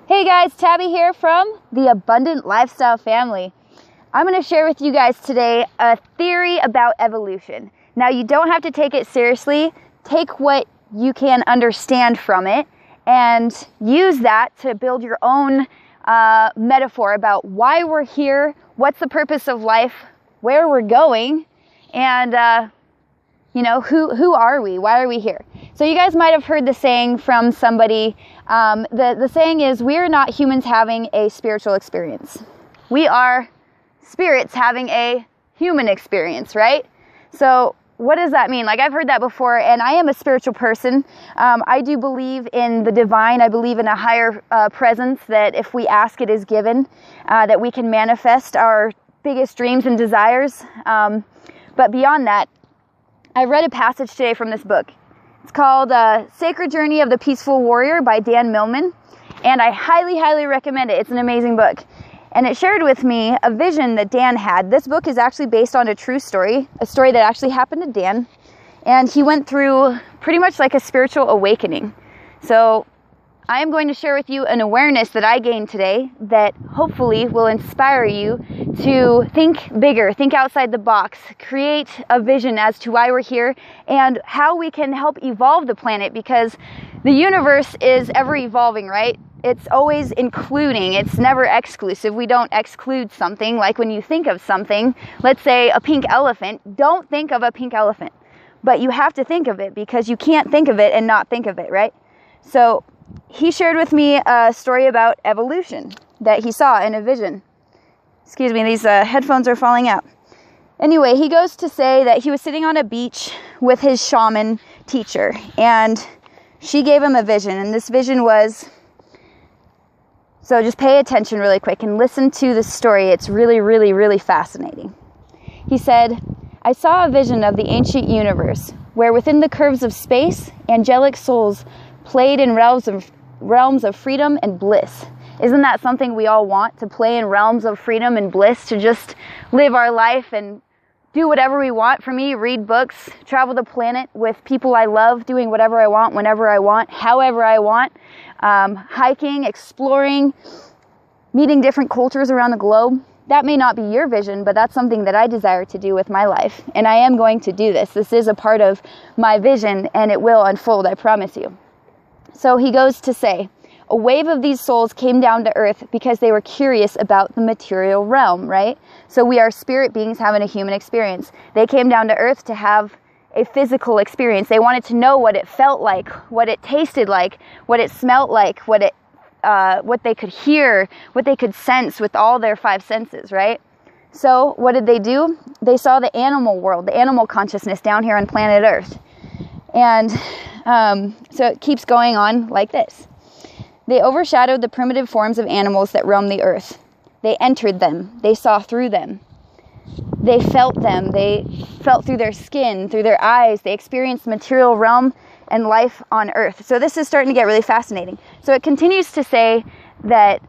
Hey guys, Tabby here from the Abundant Lifestyle family. I'm going to share with you guys today a theory about evolution. Now, you don't have to take it seriously. Take what you can understand from it and use that to build your own metaphor about why we're here, what's the purpose of life, where we're going, and who are we? Why are we here? So you guys might have heard the saying from somebody. The saying is, we are not humans having a spiritual experience. We are spirits having a human experience, right? So what does that mean? Like, I've heard that before, and I am a spiritual person. I do believe in the divine. I believe in a higher presence that if we ask, it is given, that we can manifest our biggest dreams and desires. But beyond that, I read a passage today from this book. It's called Sacred Journey of the Peaceful Warrior by Dan Millman, and I highly, highly recommend it. It's an amazing book. And it shared with me a vision that Dan had. This book is actually based on a true story, a story that actually happened to Dan, and he went through pretty much like a spiritual awakening. So I am going to share with you an awareness that I gained today that hopefully will inspire you to think bigger, think outside the box, create a vision as to why we're here and how we can help evolve the planet, because the universe is ever evolving, right? It's always including, it's never exclusive. We don't exclude something. Like when you think of something, let's say a pink elephant, don't think of a pink elephant, but you have to think of it because you can't think of it and not think of it, right? So he shared with me a story about evolution that he saw in a vision. Excuse me, these headphones are falling out. Anyway, he goes to say that he was sitting on a beach with his shaman teacher, and she gave him a vision, and this vision was, so just pay attention really quick and listen to the story. It's really, really, really fascinating. He said, "I saw a vision of the ancient universe, where within the curves of space, angelic souls played in realms of freedom and bliss." Isn't that something we all want, to play in realms of freedom and bliss, to just live our life and do whatever we want? For me, read books, travel the planet with people I love, doing whatever I want, whenever I want, however I want, hiking, exploring, meeting different cultures around the globe. That may not be your vision, but that's something that I desire to do with my life. And I am going to do this. This is a part of my vision, and it will unfold, I promise you. So he goes to say, a wave of these souls came down to earth because they were curious about the material realm, right? So we are spirit beings having a human experience. They came down to earth to have a physical experience. They wanted to know what it felt like, what it tasted like, what it smelt like, what they could hear, what they could sense with all their five senses, right? So what did they do? They saw the animal world, the animal consciousness down here on planet Earth. And so it keeps going on like this. They overshadowed the primitive forms of animals that roam the earth. They entered them. They saw through them. They felt them. They felt through their skin, through their eyes. They experienced the material realm and life on earth. So this is starting to get really fascinating. So it continues to say that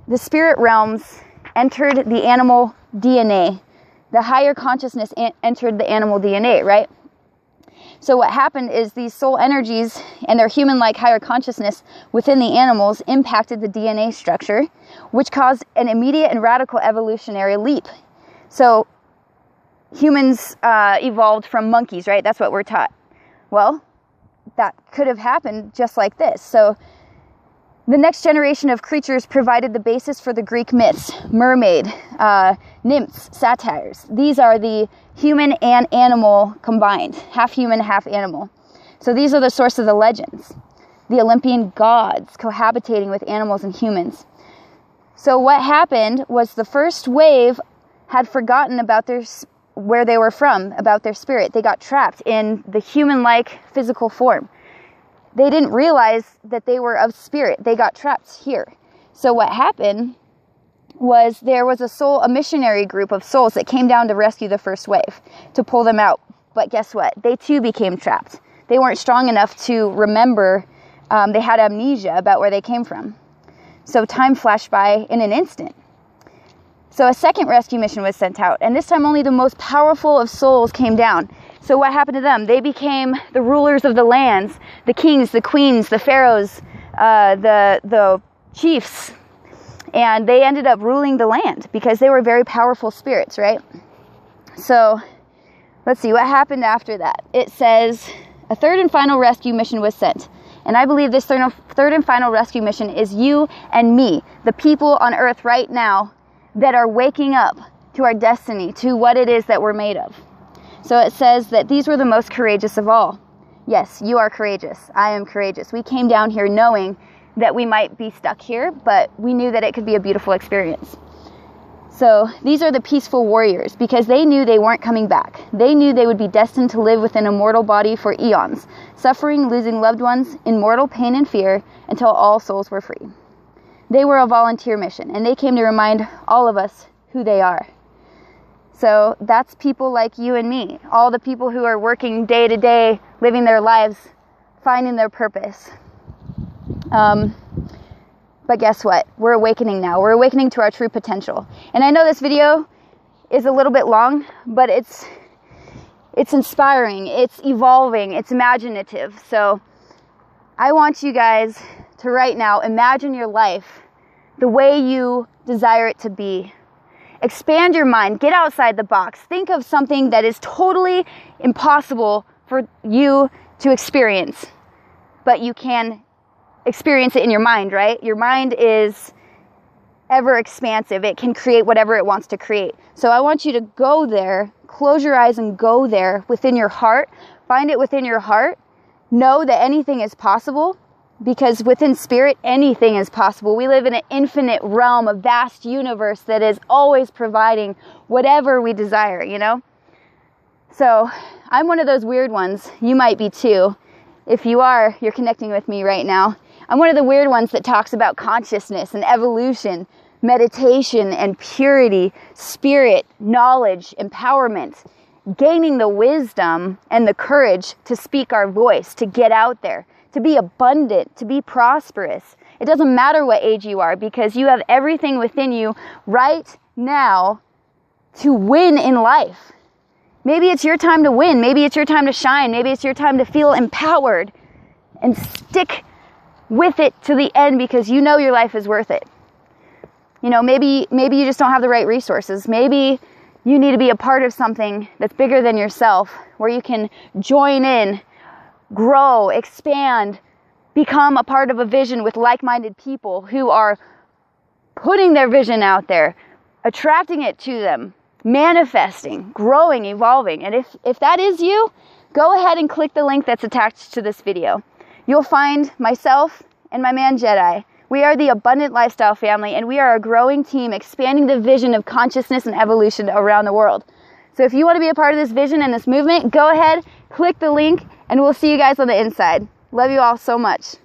the spirit realms entered the animal DNA. The higher consciousness entered the animal DNA, right? So what happened is these soul energies and their human-like higher consciousness within the animals impacted the DNA structure, which caused an immediate and radical evolutionary leap. So humans evolved from monkeys, right? That's what we're taught. Well, that could have happened just like this. So the next generation of creatures provided the basis for the Greek myths, mermaid, nymphs, satyrs. These are the human and animal combined, half human, half animal. So these are the source of the legends. The Olympian gods cohabitating with animals and humans. So what happened was the first wave had forgotten about where they were from, about their spirit. They got trapped in the human-like physical form. They didn't realize that they were of spirit. They got trapped here. So what happened was there was a missionary group of souls that came down to rescue the first wave, to pull them out. But guess what? They too became trapped. They weren't strong enough to remember. They had amnesia about where they came from. So time flashed by in an instant. So a second rescue mission was sent out, and this time only the most powerful of souls came down. So what happened to them? They became the rulers of the lands, the kings, the queens, the pharaohs, the chiefs, and they ended up ruling the land because they were very powerful spirits, right? So let's see what happened after that. It says a third and final rescue mission was sent. And I believe this third and final rescue mission is you and me, the people on earth right now that are waking up to our destiny, to what it is that we're made of. So it says that these were the most courageous of all. Yes, you are courageous. I am courageous. We came down here knowing that we might be stuck here, but we knew that it could be a beautiful experience. So these are the peaceful warriors because they knew they weren't coming back. They knew they would be destined to live within a mortal body for eons, suffering, losing loved ones in mortal pain and fear until all souls were free. They were a volunteer mission, and they came to remind all of us who they are. So that's people like you and me, all the people who are working day to day, living their lives, finding their purpose. But guess what? We're awakening now. We're awakening to our true potential. And I know this video is a little bit long, but it's inspiring, it's evolving, it's imaginative. So I want you guys to right now imagine your life the way you desire it to be. Expand your mind, get outside the box. Think of something that is totally impossible for you to experience, but you can experience it in your mind, right? Your mind is ever expansive. It can create whatever it wants to create. So I want you to go there, close your eyes and go there within your heart. Find it within your heart. Know that anything is possible because within spirit, anything is possible. We live in an infinite realm, a vast universe that is always providing whatever we desire, you know? So I'm one of those weird ones. You might be too. If you are, you're connecting with me right now. I'm one of the weird ones that talks about consciousness and evolution, meditation and purity, spirit, knowledge, empowerment, gaining the wisdom and the courage to speak our voice, to get out there, to be abundant, to be prosperous. It doesn't matter what age you are because you have everything within you right now to win in life. Maybe it's your time to win. Maybe it's your time to shine. Maybe it's your time to feel empowered and stick with it to the end because you know your life is worth it. You know, maybe you just don't have the right resources. Maybe you need to be a part of something that's bigger than yourself, where you can join in, grow, expand, become a part of a vision with like-minded people who are putting their vision out there, attracting it to them, manifesting, growing, evolving. And if that is you, go ahead and click the link that's attached to this video. You'll find myself and my man Jedi. We are the Abundant Lifestyle family, and we are a growing team expanding the vision of consciousness and evolution around the world. So if you want to be a part of this vision and this movement, go ahead, click the link, and we'll see you guys on the inside. Love you all so much.